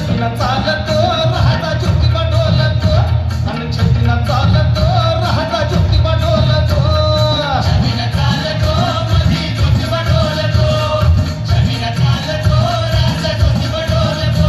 छबिना चालतो राहता ज्योतिबा डोलतो आणि छबिना चालतो राहता ज्योतिबा डोलतो छबिना चालतो मधी ज्योतिबा डोलतो छबिना चालतो राहता ज्योतिबा डोलतो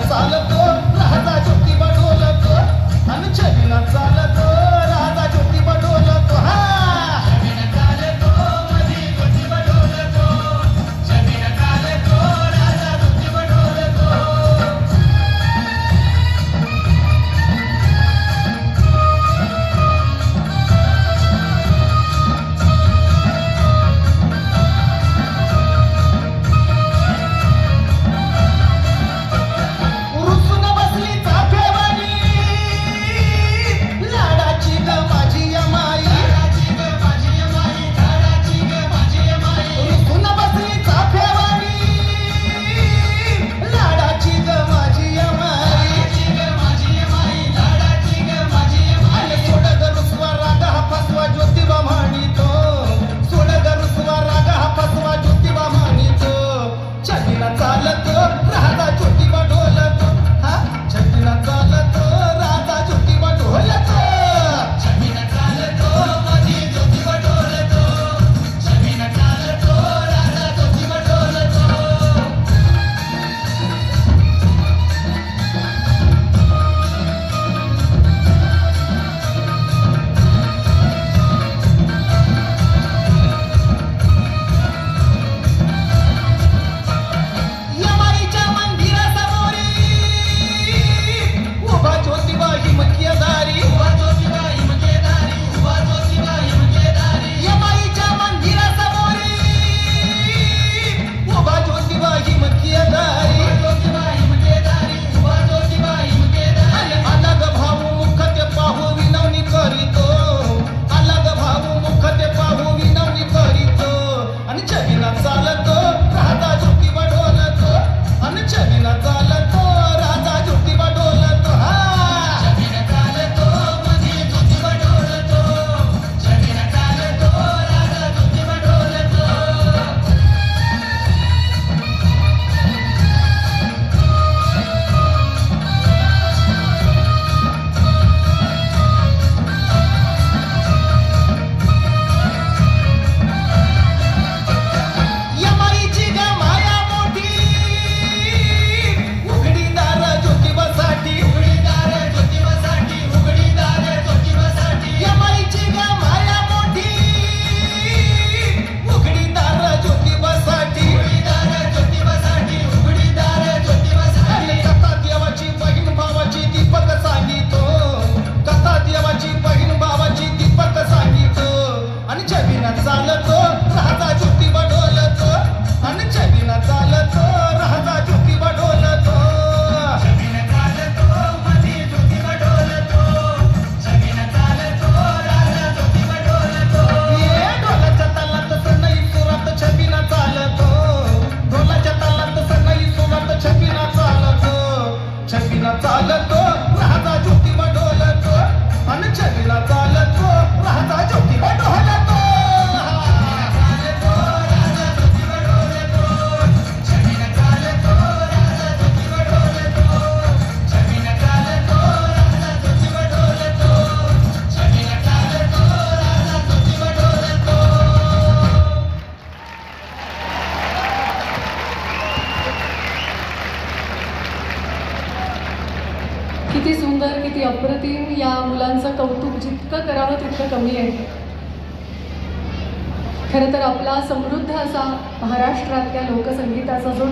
चालतो राहता ज्योतिबा डोलतो आणि छबिना चालतो राहता ज्योतिबा डोलतो हा छबिना चालतो मधी ज्योतिबा डोलतो छबिना चालतो राहता ज्योतिबा डोलतो चालतो राहता ज्योतिबा डोलतो हा छबिना चालतो राहता ज्योतिबा डोलतो छबिना चालतो मधी ज्योतिबा डोलतो छबिना चालतो राहता ज्योतिबा डोलतो चालतो राहता ज्योतिबा डोलतो आणि छबिना चालतो राहता ज्योतिबा डोलतो हा छबिना चालतो मधी ज्योतिबा डोलतो छबिना चालतो राहता ज्योतिबा डोलतो चालतो राहता ज्योतिबा डोलतो आणि छबिना चालतो राहता ज्योतिबा डोलतो छबिना चालतो मधी ज्योतिबा डोलतो छबिना चालतो राहता ज्योतिबा डोलतो ये ढोलाच्या तालात सनई सुरात छबिना चालतो ढोलाच्या तालात सनई सुरात छबिना चालतो छबिना चालतो राहता ज्योतिबा डोलतो आणि छबिना चालतो राहता ज्योतिबा डोलतो किती सुंदर, किती अप्रतिम. या मुलांचं कौतुक जितकं करावं तितकं कमी आहे. खरं तर आपला समृद्ध असा महाराष्ट्रातल्या लोकसंगीताचा जो